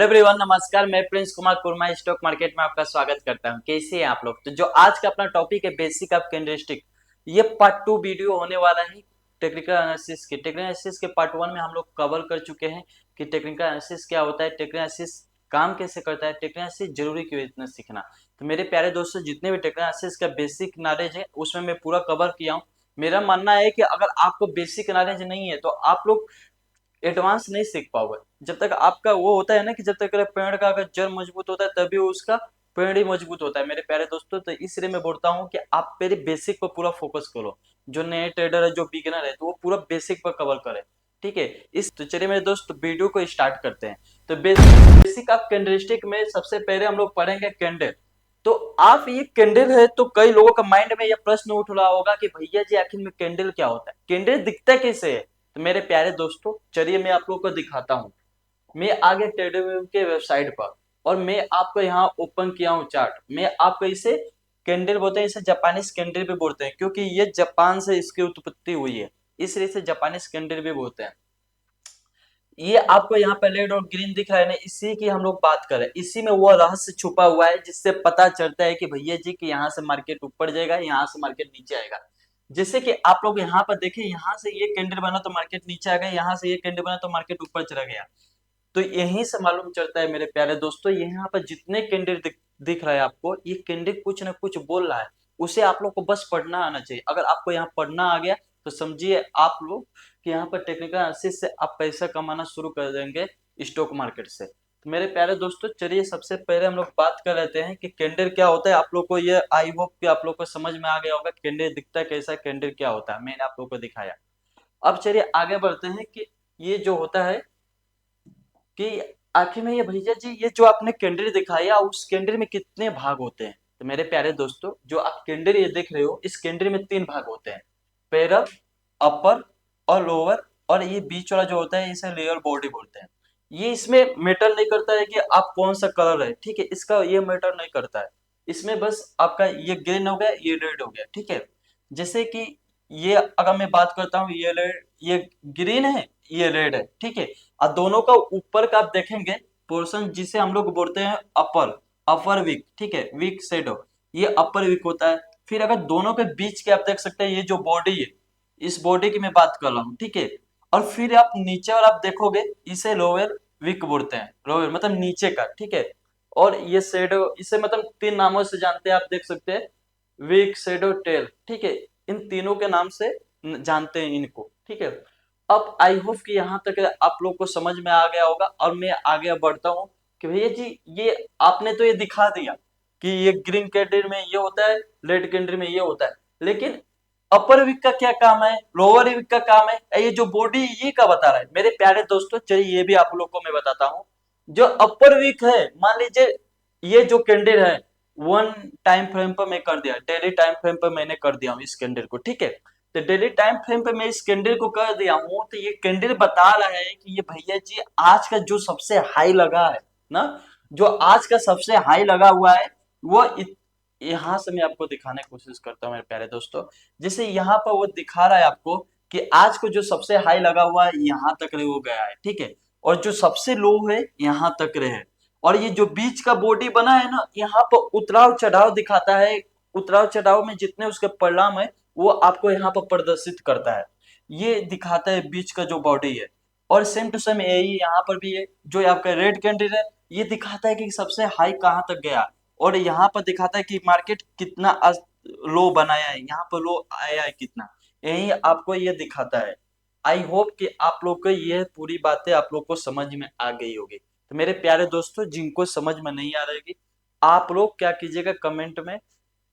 Everyone नमस्कार। मैं Prince Kumar Kurma stock market में आपका स्वागत करता हूं। कैसे हैं आप लोग? तो जो आज का अपना टॉपिक है बेसिक ऑफ कैंडलस्टिक, ये पार्ट 2 वीडियो होने वाला है। टेक्निकल एनालिसिस के पार्ट 1 में हम लोग कवर कर चुके हैं कि टेक्निकल एनालिसिस क्या होता है, टेक्निकल एनालिसिस काम कैसे करता है, टेक्निकल एनालिसिस जरूरी क्यों है इतना सीखना। तो मेरे प्यारे दोस्तों, जितने भी टेक्निकल एनालिसिस का बेसिक नॉलेज है उसमें मैं पूरा कवर किया हूँ। मेरा मानना है कि अगर आपको बेसिक नॉलेज नहीं है तो आप लोग एडवांस नहीं सीख पाओगे। जब तक आपका वो होता है ना कि जब तक पेड़ का अगर जड़ मजबूत होता है तभी उसका पेड़ ही मजबूत होता है मेरे प्यारे दोस्तों। तो इसलिए मैं बोलता हूँ कि आप मेरे बेसिक पर पूरा फोकस करो। जो नए ट्रेडर है, जो बिगिनर है, तो वो पूरा बेसिक पर कवर करे। ठीक है, इस तो चलिए मेरे दोस्त वीडियो को स्टार्ट करते हैं। तो बेसिक ऑफ कैंडलस्टिक में सबसे पहले हम लोग पढ़ेंगे कैंडल। तो आप ये कैंडल है तो कई लोगों का माइंड में ये प्रश्न उठ रहा होगा कि भैया जी आखिर में कैंडल क्या होता है, कैंडल दिखता कैसे है। तो मेरे प्यारे दोस्तों चलिए मैं आप लोगों को दिखाता हूँ। मैं आ गया ट्रेडरव्यू के वेबसाइट पर और मैं आपको यहाँ ओपन किया हूँ चार्ट। मैं आपको इसे कैंडल बोलते हैं, इसे जापानीज कैंडल भी बोलते हैं क्योंकि ये जापान से इसकी उत्पत्ति हुई है, इसलिए इसे जापानीज कैंडल भी बोलते हैं। ये आपको यहाँ पे रेड और ग्रीन दिख रहा है ना, इसी की हम लोग बात करें। इसी में वो रहस्य छुपा हुआ है जिससे पता चलता है कि भैया जी कि यहाँ से मार्केट ऊपर जाएगा, यहाँ से मार्केट नीचे आएगा। जैसे कि आप लोग यहाँ पर देखें, यहाँ से ये कैंडल बना तो मार्केट नीचे आ गया, यहाँ से ये कैंडल बना तो मार्केट ऊपर चला गया। तो यहीं से मालूम चलता है मेरे प्यारे दोस्तों, यहाँ पर जितने कैंडल दिख रहा है आपको, ये कैंडल कुछ ना कुछ बोल रहा है। उसे आप लोग को बस पढ़ना आना चाहिए। अगर आपको यहाँ पढ़ना आ गया तो समझिए आप लोग कि यहाँ पर टेक्निकल एनालिसिस से आप पैसा कमाना शुरू कर देंगे स्टॉक मार्केट से। तो मेरे प्यारे दोस्तों चलिए सबसे पहले हम लोग बात कर लेते हैं कि कैंडल क्या होता है। आप लोग को ये आई होप कि आप लोग को समझ में आ गया होगा कैंडल दिखता कैसा, कैंडल क्या होता है, मैंने आप लोग को दिखाया। अब चलिए आगे बढ़ते हैं कि ये जो होता है कि आखिर में ये भैया जी ये जो आपने कैंडल दिखाया उस कैंडल में कितने भाग होते हैं। तो मेरे प्यारे दोस्तों जो आप कैंडल ये देख रहे हो, इस कैंडल में 3 भाग होते हैं, पैरल, अपर और लोअर। और ये बीच वाला जो होता है इसे लेयर बॉडी बोलते हैं। ये इसमें मैटर नहीं करता है कि आप कौन सा कलर है, ठीक है, इसका ये मैटर नहीं करता है। इसमें बस आपका ये ग्रीन हो गया, ये रेड हो गया, ठीक है। जैसे कि ये अगर मैं बात करता हूँ, ये रेड, ये ग्रीन है, ये रेड है, ठीक है। और दोनों का ऊपर का आप देखेंगे पोर्शन जिसे हम लोग बोलते हैं अपर, अपर वीक, ठीक है, वीक शेडो, ये अपर वीक होता है। फिर अगर दोनों के बीच के आप देख सकते हैं ये जो बॉडी है, इस बॉडी की मैं बात कर रहा हूँ, ठीक है। और फिर आप नीचे और आप देखोगे इसे लोअर वीक बोलते हैं, लोअर मतलब नीचे का, ठीक है। और ये शेडो इसे मतलब 3 नामों से जानते हैं, आप देख सकते हैं, वीक, शेडो, टेल, ठीक है। इन तीनों के नाम से जानते हैं इनको, ठीक है। अब आई होप कि यहाँ तक आप लोग को समझ में आ गया होगा और मैं आगे बढ़ता हूँ कि भैया जी ये आपने तो ये दिखा दिया कि ये ग्रीन कैंडल में ये होता है, रेड कैंडल में ये होता है, लेकिन अपर विक का क्या काम है, लोअर विक का काम है, ये जो बॉडी ये क्या बता रहा है। मेरे प्यारे दोस्तों चलिए ये भी आप लोग को मैं बताता हूँ। जो अपर विक है, मान लीजिए ये जो कैंडल है, वन टाइम फ्रेम पर मैं कर दिया, डेली टाइम फ्रेम पर मैंने कर दिया हूँ इस कैंडल को, ठीक है। तो डेली टाइम फ्रेम पे मैं इस कैंडल को कर दिया हूँ, तो ये कैंडल बता रहा है कि ये भैया जी आज का जो सबसे हाई लगा है ना, जो आज का सबसे हाई लगा हुआ है वो यहाँ से मैं आपको दिखाने की कोशिश करता हूँ मेरे प्यारे दोस्तों। जैसे यहाँ पर वो दिखा रहा है आपको कि आज को जो सबसे हाई लगा हुआ है यहाँ तक रहे हो गया है, ठीक है। और जो सबसे लो है यहाँ तक रहे है। और ये जो बीच का बॉडी बना है ना, यहाँ पर उतराव चढ़ाव दिखाता है। उतराव चढ़ाव में जितने उसके परिणाम है वो आपको यहाँ पर प्रदर्शित करता है। ये दिखाता है बीच का जो बॉडी है। और सेम टू सेम यही यहाँ पर भी है, जो आपका रेड कैंडल है, ये दिखाता है कि सबसे हाई कहाँ तक गया। और यहाँ पर दिखाता है कि मार्केट कितना लो बनाया है, यहाँ पर लो आया है कितना, यही आपको ये दिखाता है। आई होप कि आप लोग को ये पूरी बातें आप लोग को समझ में आ गई होगी। तो मेरे प्यारे दोस्तों जिनको समझ में नहीं आ रहेगी, आप लोग क्या कीजिएगा, कमेंट में,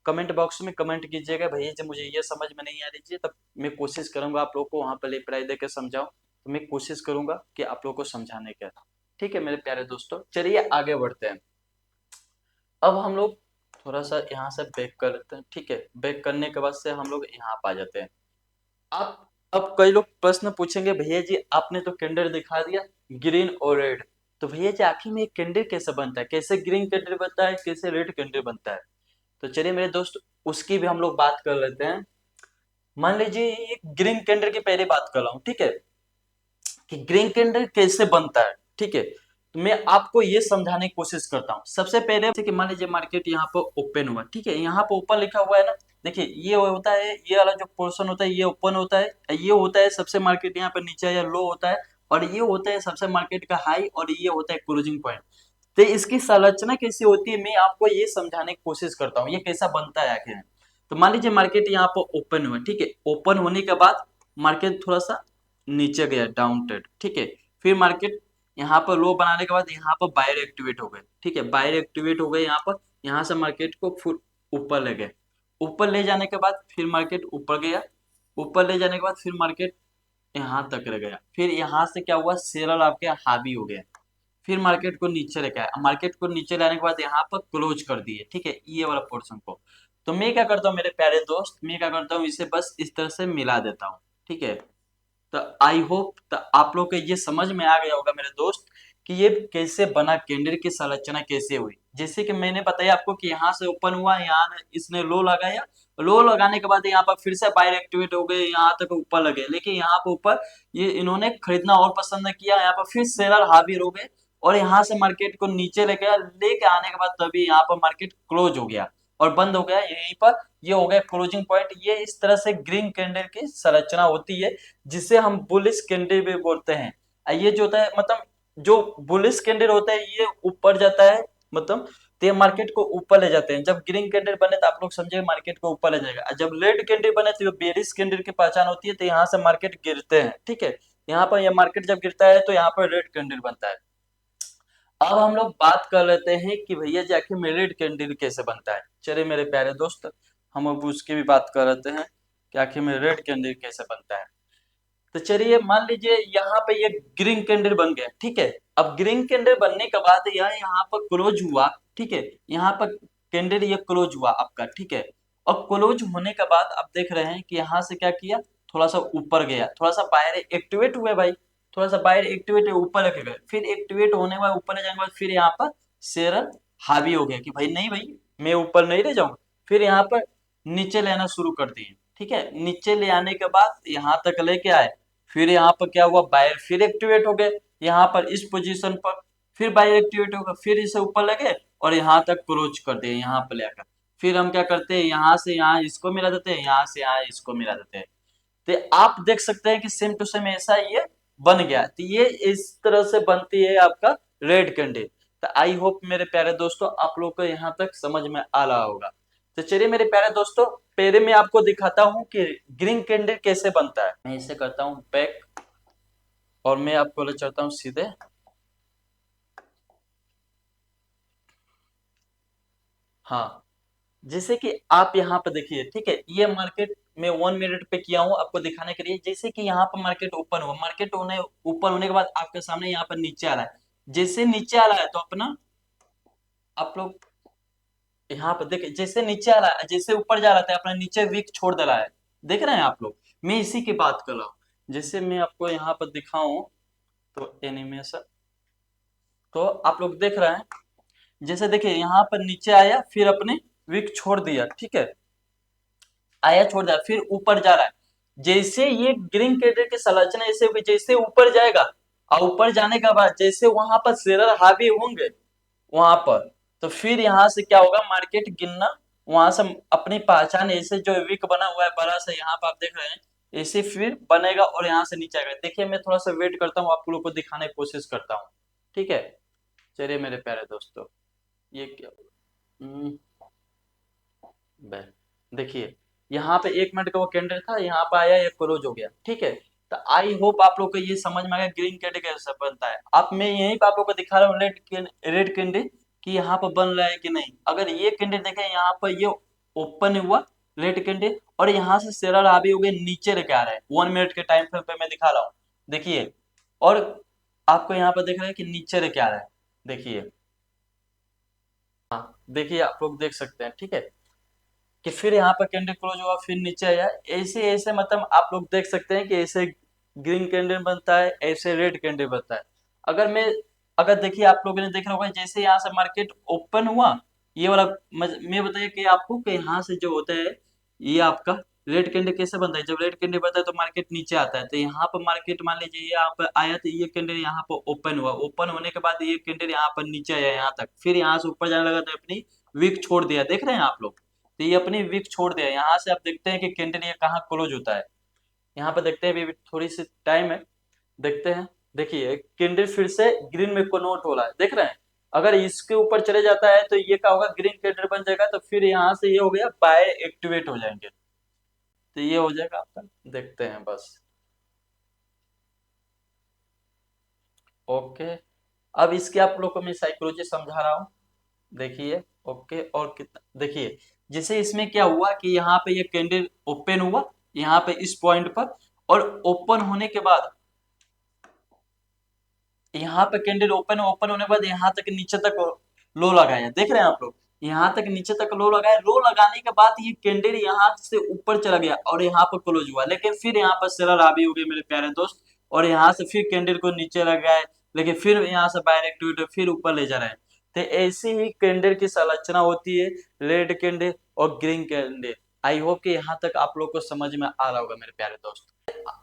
कमेंट बॉक्स में कमेंट कीजिएगा भैया जब मुझे ये समझ में नहीं आ रही है, तब मैं कोशिश करूंगा आप लोग को वहां पर रिप्लाई देकर समझाऊं। तो मैं कोशिश करूंगा कि आप लोग को समझाने का, ठीक है मेरे प्यारे दोस्तों। चलिए आगे बढ़ते हैं। अब हम लोग थोड़ा सा यहाँ से बैक कर लेते हैं, ठीक है। बैक करने के बाद से हम लोग यहाँ पर आ जाते हैं। अब कई लोग प्रश्न पूछेंगे भैया जी आपने तो कैंडल दिखा दिया ग्रीन और रेड, तो भैया जी आखिर में कैंडल कैसे बनता है, कैसे ग्रीन कैंडल बनता है, कैसे रेड कैंडल बनता है। तो चलिए मेरे दोस्त उसकी भी हम लोग बात कर लेते हैं। मान लीजिए एक ग्रीन कैंडल की पहले बात कर रहा हूँ, ठीक है, कि ग्रीन कैंडल कैसे बनता है, ठीक है। तो तो मैं आपको ये समझाने की कोशिश करता हूँ। सबसे पहले कि मान लीजिए मार्केट यहाँ पर ओपन हुआ, ठीक है, यहाँ पर ओपन लिखा हुआ है ना, देखिए ये होता है, ये वाला जो पोर्शन होता है ये ओपन होता है, ये होता है सबसे मार्केट यहाँ पर नीचे या लो होता है, और ये होता है सबसे मार्केट का हाई, और ये होता है क्लोजिंग पॉइंट। तो इसकी संरचना कैसी होती है मैं आपको ये समझाने की कोशिश करता हूँ, ये कैसा बनता है आखिर। तो मान लीजिए मार्केट यहाँ पर ओपन हुआ, ठीक है, ओपन होने के बाद मार्केट थोड़ा सा नीचे गया डाउन ट्रेड, ठीक है, फिर मार्केट यहाँ पर लो बनाने के बाद यहाँ पर बायर एक्टिवेट हो गए, ठीक है, बायर एक्टिवेट हो गए यहाँ पर, यहाँ से मार्केट को फुट ऊपर ले गए, ऊपर ले जाने के बाद फिर मार्केट ऊपर गया, ऊपर ले जाने के बाद फिर मार्केट यहाँ तक रह गया, फिर यहाँ से क्या हुआ, शेयर आपके हावी हो गया, फिर मार्केट को नीचे लेके आया, मार्केट को नीचे लाने के बाद यहाँ पर क्लोज कर दिए, ठीक है, ये वाला पोर्शन को। तो मैं क्या करता हूँ मेरे प्यारे दोस्त, मैं क्या करता हूँ इसे बस इस तरह से मिला देता हूँ, ठीक है। तो आई होप तो आप लोग को ये समझ में आ गया होगा मेरे दोस्त कि ये कैसे बना, कैंडल की संरचना कैसे हुई। जैसे कि मैंने बताया आपको कि यहाँ से ओपन हुआ, यहाँ इसने लो लगाया, लो लगाने के बाद यहाँ पर फिर से बायर एक्टिवेट हो गए, यहाँ तक ऊपर लगे, लेकिन यहाँ पर ऊपर ये इन्होंने खरीदना और पसंद किया, यहाँ पर फिर सेलर हावी हो गए, और यहाँ से मार्केट को नीचे लेके आने के बाद तभी यहाँ पर मार्केट क्लोज हो गया और बंद हो गया यहीं पर, ये हो गया क्लोजिंग पॉइंट। ये इस तरह से ग्रीन कैंडल की संरचना होती है, जिसे हम बुलिश कैंडल भी बोलते हैं। ये जो होता है मतलब जो बुलिश कैंडल होता है ये ऊपर जाता है, मतलब तो ये मार्केट को ऊपर ले जाते हैं। जब ग्रीन कैंडल बने तो आप लोग समझे मार्केट को ऊपर ले जाएगा, जब रेड कैंडल बने तो बेरिश कैंडल की पहचान होती है, तो यहाँ से मार्केट गिरते हैं, ठीक है, यहाँ पर यह मार्केट जब गिरता है तो यहाँ पर रेड कैंडल बनता है। अब हम लोग बात कर लेते हैं कि भैया जी आखिर में रेड कैंडल कैसे बनता है। चलिए मेरे प्यारे दोस्त, हम अब उसकी भी बात कर लेते हैं कि आखिर में रेड कैंडल कैसे बनता है। तो चलिए मान लीजिए यहाँ पे ये ग्रीन कैंडल बन गया, ठीक है। अब ग्रीन कैंडल बनने के बाद यह यहाँ पर क्लोज हुआ, ठीक है, यहाँ पर कैंडल ये क्लोज हुआ आपका, ठीक है। और क्लोज होने के बाद आप देख रहे हैं कि यहाँ से क्या किया, थोड़ा सा ऊपर गया, थोड़ा सा बाहर एक्टिवेट हुए भाई, थोड़ा सा बाहर एक्टिवेट ऊपर लेके गए, फिर एक्टिवेट होने बाद ऊपर ले जाने के बाद फिर यहाँ पर शेयर हावी हो गया कि भाई नहीं भाई मैं ऊपर नहीं ले जाऊंगा, फिर यहाँ पर नीचे लेना शुरू कर दिए, ठीक है, नीचे ले आने के बाद यहाँ तक लेके आए, फिर यहाँ पर क्या हुआ, बायर फिर एक्टिवेट हो गए यहाँ पर इस पोजीशन पर, फिर बायर एक्टिवेट होगा, फिर इसे ऊपर लगे और यहाँ तक क्लोज कर दिए यहाँ पर लेकर, फिर हम क्या करते हैं यहाँ से यहाँ इसको मिला देते हैं, यहाँ से यहाँ इसको मिला देते हैं। तो आप देख सकते हैं कि सेम टू सेम ऐसा ये बन गया। तो ये इस तरह से बनती है आपका रेड कैंडल। तो आई होप मेरे प्यारे दोस्तों आप लोग को यहाँ तक समझ में आ रहा होगा। तो चलिए मेरे प्यारे दोस्तों पहले मैं आपको दिखाता हूँ कि ग्रीन कैंडल कैसे बनता है। मैं इसे करता हूँ बैक और मैं आपको ले चलता हूँ सीधे। हाँ, जैसे कि आप यहाँ पे देखिए, ठीक है, ये मार्केट में 1 मिनट पे किया हूँ आपको दिखाने के लिए। जैसे कि यहाँ पर मार्केट ओपन हुआ, मार्केट होने ऊपर होने के बाद आपके सामने यहाँ पर नीचे आ रहा है, जैसे नीचे आ रहा है तो अपना आप लोग यहाँ पर देखिए, जैसे नीचे आ रहा है जैसे ऊपर जा रहा था अपना नीचे वीक छोड़ दे रहा है, देख रहे हैं आप लोग। मैं इसी की बात कर रहा हूँ, जैसे मैं आपको यहाँ पर दिखाऊं तो एनिमेशन, तो आप लोग देख रहे हैं, जैसे देखिए यहाँ पर नीचे आया फिर अपने वीक छोड़ दिया, ठीक है, आया छोड़ दिया फिर ऊपर जा रहा है। जैसे ये ग्रीन कैंडल की संरचना ऐसे होगी, जैसे ऊपर जाएगा और ऊपर जाने के बाद जैसे वहां पर शेयर हावी होंगे वहां पर, तो फिर यहाँ से क्या होगा, मार्केट गिनना वहां से अपनी पहचान ऐसे जो वीक बना हुआ है बड़ा सा यहाँ पर आप देख रहे हैं, ऐसे फिर बनेगा और यहाँ से नीचे आएगा। देखिए मैं थोड़ा सा वेट करता हूँ, आप लोग को दिखाने की कोशिश करता हूँ, ठीक है। चलिए मेरे प्यारे दोस्तों ये क्या, देखिए यहाँ पे 1 मिनट का वो कैंडल था, यहाँ पे आया ये क्लोज हो गया, ठीक है। तो आई होप आप लोग को ये समझ में आ गया ग्रीन कैंडल कैसे बनता है। अब मैं यहीं पे आप लोग को दिखा रहा हूँ रेड कैंडल कि यहाँ पर बन रहा है कि नहीं। अगर ये कैंडल देखें यहाँ पर ये ओपन हुआ रेड कैंडल और यहाँ से शेयर हावी हो गए नीचे लेके आ रहा है, 1 मिनट के टाइम फ्रेम पे मैं दिखा रहा हूँ, देखिए। और आपको यहाँ पर देख रहे हैं कि नीचे लेके आ रहा है, देखिए, हाँ देखिए आप लोग देख सकते हैं, ठीक है, कि फिर यहाँ पर कैंडल क्लोज हुआ फिर नीचे आया, ऐसे ऐसे मतलब आप लोग देख सकते हैं कि ऐसे ग्रीन कैंडल बनता है, ऐसे रेड कैंडल बनता है। अगर देखिए आप लोगों ने देखा होगा जैसे यहाँ से मार्केट ओपन हुआ, ये वाला मैं बताइए कि आपको कि यहाँ से जो होता है ये आपका रेड कैंडल कैसे बनता है, जब रेड कैंडल बनता है तो मार्केट नीचे आता है, तो यहाँ पर मार्केट मान लीजिए यहाँ पर आया तो ये कैंडल यहाँ पर ओपन हुआ, ओपन होने के बाद ये कैंडल यहाँ पर नीचे आया यहाँ तक, फिर यहाँ से ऊपर जाने लगा तो अपनी वीक छोड़ दिया, देख रहे हैं आप लोग, तो ये अपनी वीक छोड़ दिया। यहाँ से आप देखते हैं कि कैंडल ये कहाँ क्लोज होता है, यहाँ पर देखते हैं, अभी थोड़ी सी टाइम है, देखते हैं। देखिए कैंडल फिर से ग्रीन में कन्वर्ट हो रहा है, देख रहे हैं, अगर इसके ऊपर चले जाता है तो ये क्या होगा, ग्रीन कैंडल बन जाएगा, तो फिर यहाँ से ये हो गया बाय एक्टिवेट हो जाएंगे, तो ये हो जाएगा आपका, देखते हैं बस। ओके, अब इसके आप लोग को मैं साइकोलॉजी समझा रहा हूँ, देखिए। ओके, और कितना देखिए, जैसे इसमें क्या हुआ कि यहाँ पे ये कैंडल ओपन हुआ यहाँ पे इस पॉइंट पर, और ओपन होने के बाद यहाँ पे कैंडल ओपन ओपन होने के बाद यहाँ तक नीचे तक लो लगाया, देख रहे हैं आप लोग, यहाँ तक नीचे तक लो लगाया, लो लगाने के बाद ये कैंडल यहाँ से ऊपर चला गया और यहाँ पर क्लोज हुआ, लेकिन फिर यहाँ पर सेलर हावी हो गए मेरे प्यारे दोस्त, और यहाँ से फिर कैंडल को नीचे लगाए, लेकिन फिर यहाँ से बायर एक्टिवेट फिर ऊपर ले जा रहे हैं। तो ऐसी ही कैंडल की संरचना होती है, रेड कैंडल और ग्रीन कैंडल। आई होप कि यहाँ तक आप लोग को समझ में आ रहा होगा मेरे प्यारे दोस्त।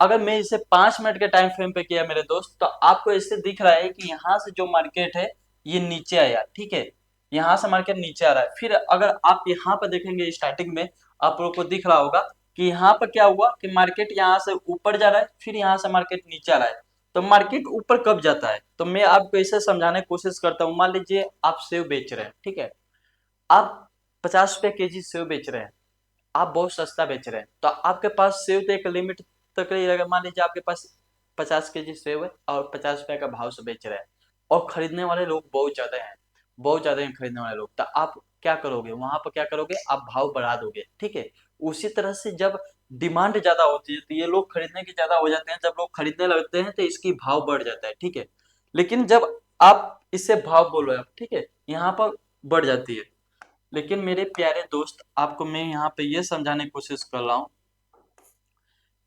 अगर मैं इसे 5 मिनट के टाइम फ्रेम पे किया मेरे दोस्त, तो आपको इससे दिख रहा है कि यहाँ से जो मार्केट है ये नीचे आया, ठीक है, यहाँ से मार्केट नीचे आ रहा है। फिर अगर आप यहाँ पर देखेंगे स्टार्टिंग में आप लोग को दिख रहा होगा कि यहाँ पर क्या हुआ कि मार्केट यहाँ से ऊपर जा रहा है, फिर यहाँ से मार्केट नीचे आ रहा है। तो मार्केट ऊपर कब जाता है, तो मैं आपको इसे समझाने की कोशिश करता हूँ। मान लीजिए आप सेव बेच रहे हैं, ठीक है, आप 50 रुपए केजी सेव बेच रहे हैं, आप बहुत सस्ता बेच रहे हैं, तो आपके पास सेव तो एक लिमिट तक ही रहेगा। मान लीजिए आपके पास 50 केजी सेव है और 50 रुपए का भाव से बेच रहे हैं, और खरीदने वाले लोग बहुत ज्यादा हैं, बहुत ज्यादा हैं खरीदने वाले लोग, तो आप क्या करोगे, वहां पर क्या करोगे, आप भाव बढ़ा दोगे, ठीक है। उसी तरह से जब डिमांड ज्यादा होती है तो ये लोग खरीदने के ज्यादा हो जाते हैं, जब लोग खरीदने लगते हैं तो इसकी भाव बढ़ जाता है, ठीक है। लेकिन जब आप इससे भाव बोलो आप, ठीक है, यहाँ पर बढ़ जाती है। लेकिन मेरे प्यारे दोस्त आपको मैं यहाँ पे ये समझाने की कोशिश कर रहा हूँ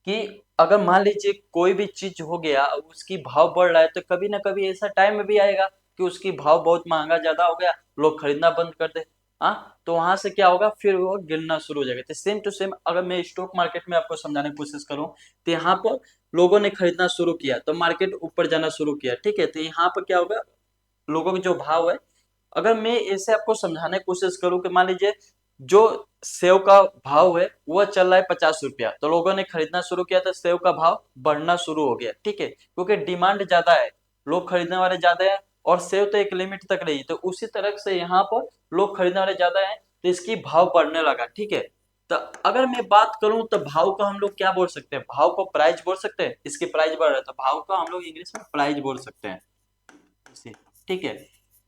कि अगर मान लीजिए कोई भी चीज हो गया उसकी भाव बढ़ रहा है, तो कभी ना कभी ऐसा टाइम भी आएगा कि उसकी भाव बहुत महंगा ज्यादा हो गया, लोग खरीदना बंद कर दे, हाँ, तो वहां से क्या होगा, फिर वो गिरना शुरू हो जाएगा। तो सेम टू सेम अगर मैं स्टॉक मार्केट में आपको समझाने की कोशिश करूँ, तो यहाँ पर लोगों ने खरीदना शुरू किया तो मार्केट ऊपर जाना शुरू किया, ठीक है, तो यहाँ पर क्या होगा, लोगों के जो भाव है, अगर मैं ऐसे आपको समझाने की कोशिश करूं कि मान लीजिए जो सेव का भाव है वो चल रहा है 50 रुपया, तो लोगों ने खरीदना शुरू किया तो सेव का भाव बढ़ना शुरू हो गया, ठीक है, क्योंकि डिमांड ज्यादा है, लोग खरीदने वाले ज्यादा है, और सेव तो एक लिमिट तक रही, तो उसी तरह से यहाँ पर लोग खरीदने वाले ज्यादा है तो इसकी भाव बढ़ने लगा, ठीक है। तो अगर मैं बात करूं तो भाव को हम लोग क्या बोल सकते हैं, भाव को प्राइस बोल सकते हैं, इसकी प्राइस बढ़ रहा है तो भाव को हम लोग इंग्लिश में प्राइस बोल सकते हैं, ठीक है।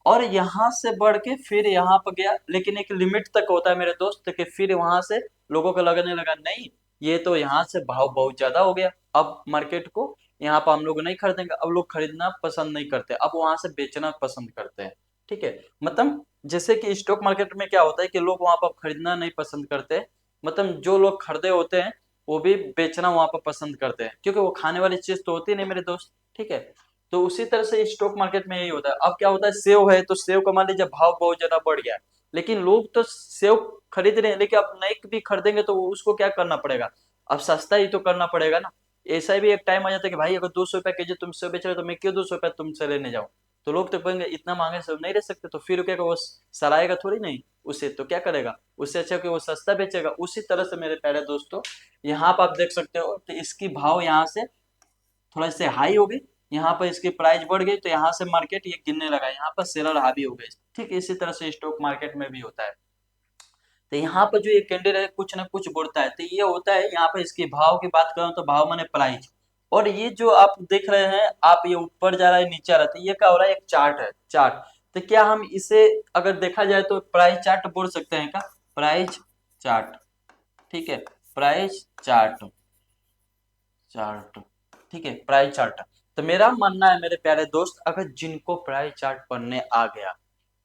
और यहाँ से बढ़ के फिर यहाँ पर गया, लेकिन एक लिमिट तक होता है मेरे दोस्त, कि फिर वहां से लोगों को लगने लगा नहीं, ये तो यहाँ से भाव बहुत ज्यादा हो गया, अब मार्केट को यहाँ पर हम लोग नहीं खरीदेंगे, अब लोग खरीदना पसंद नहीं करते, अब वहां से बेचना पसंद करते हैं, ठीक है। मतलब जैसे कि स्टॉक मार्केट में क्या होता है कि लोग वहां पर खरीदना नहीं पसंद करते, मतलब जो लोग खरीदे होते हैं वो भी बेचना वहां पर पसंद करते हैं, क्योंकि वो खाने वाली चीज तो होती नहीं मेरे दोस्त, ठीक है। तो उसी तरह से स्टॉक मार्केट में यही होता है। अब क्या होता है, सेव है तो सेव का मान लीजिए भाव बहुत ज्यादा बढ़ गया, लेकिन लोग तो सेव खरीद रहे हैं, लेकिन अब नहीं भी खरीदेंगे तो उसको क्या करना पड़ेगा, अब सस्ता ही तो करना पड़ेगा ना। ऐसा भी एक टाइम आ जाता है कि भाई अगर 200 रुपए केजी तुम सेव बेच रहे हो तो मैं क्यों 200 रुपए तुमसे लेने जाऊँ, तो लोग तो कहेंगे इतना महंगे सेव नहीं रह सकते, तो फिर क्या वो सराएगा थोड़ी नहीं उसे, तो क्या करेगा, उससे अच्छा कि वो सस्ता बेचेगा। उसी तरह से मेरे प्यारे दोस्तों यहाँ पर आप देख सकते हो, तो इसकी भाव यहाँ से थोड़ा से हाई हो गई, यहाँ पर इसकी प्राइस बढ़ गई, तो यहाँ से मार्केट ये गिरने लगा, यहाँ पर सेलर हावी हो गए, ठीक इसी तरह से स्टॉक मार्केट में भी होता है। तो यहाँ पर जो ये कैंडल है कुछ ना कुछ बढ़ता है, तो ये होता है यहाँ पर इसके भाव की बात करूँ तो भाव माने प्राइस, और ये जो आप देख रहे हैं आप ये ऊपर जा रहा है नीचे आ रहा है, तो ये क्या हो रहा है, एक चार्ट है, चार्ट। तो क्या हम इसे अगर देखा जाए तो प्राइस चार्ट बोल सकते हैं क्या, प्राइस चार्ट, ठीक है, प्राइस चार्ट, चार्ट, ठीक है, प्राइस चार्ट। तो मेरा मानना है मेरे प्यारे दोस्त, अगर जिनको प्राइस चार्ट पढ़ने आ गया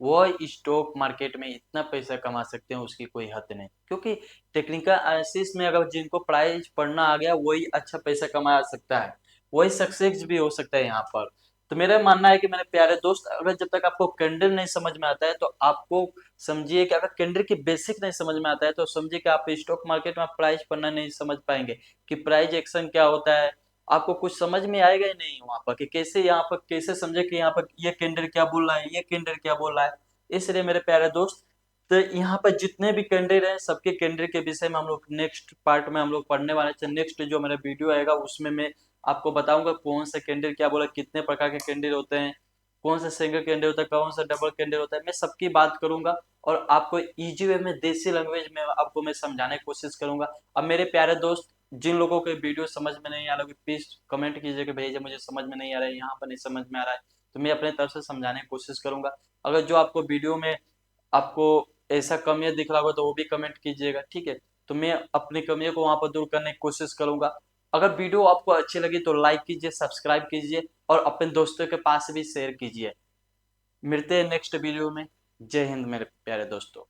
वो स्टॉक मार्केट में इतना पैसा कमा सकते हैं उसकी कोई हद नहीं, क्योंकि टेक्निकल एनालिसिस में अगर जिनको प्राइस पढ़ना आ गया वही अच्छा पैसा कमा सकता है, वही सक्सेस भी हो सकता है यहाँ पर। तो तो मेरा मानना है कि मेरे प्यारे दोस्त, अगर जब तक आपको कैंडल नहीं समझ में आता है तो आपको समझिए कि अगर कैंडल की बेसिक नहीं समझ में आता है तो समझिए कि आप स्टॉक मार्केट में प्राइस पढ़ना नहीं समझ पाएंगे कि प्राइस एक्शन क्या होता है। आपको कुछ समझ में आएगा ही नहीं वहां पर कि कैसे यहाँ पर कैसे समझे कि यहाँ पर ये कैंडल क्या बोल रहा है, ये कैंडल क्या बोल रहा है। इसलिए मेरे प्यारे दोस्त, तो यहाँ पर जितने भी कैंडल हैं सबके कैंडल के विषय में हम लोग नेक्स्ट पार्ट में हम लोग पढ़ने वाले हैं। नेक्स्ट जो मेरा वीडियो आएगा उसमें मैं आपको बताऊंगा कौन सा कैंडल क्या बोला, कितने प्रकार के कैंडल होते हैं, कौन सा सिंगल कैंडल होता है, कौन सा डबल कैंडल होता है, मैं सबकी बात करूंगा और आपको इजी वे में देसी लैंग्वेज में आपको मैं समझाने की कोशिश करूंगा। अब मेरे प्यारे दोस्त, जिन लोगों को वीडियो समझ में नहीं आ रहा है प्लीज कमेंट कीजिए कि भैया मुझे समझ में नहीं आ रहा है, यहाँ पर नहीं समझ में आ रहा है, तो मैं अपने तरफ से समझाने की कोशिश करूंगा। अगर जो आपको वीडियो में आपको ऐसा कमियां दिख रहा होगा तो वो भी कमेंट कीजिएगा, ठीक है। तो मैं अपनी कमियों को वहां पर दूर करने की कोशिश करूंगा। अगर वीडियो आपको अच्छी लगी तो लाइक कीजिए, सब्सक्राइब कीजिए और अपने दोस्तों के पास भी शेयर कीजिए। मिलते हैं नेक्स्ट वीडियो में। जय हिंद मेरे प्यारे दोस्तों।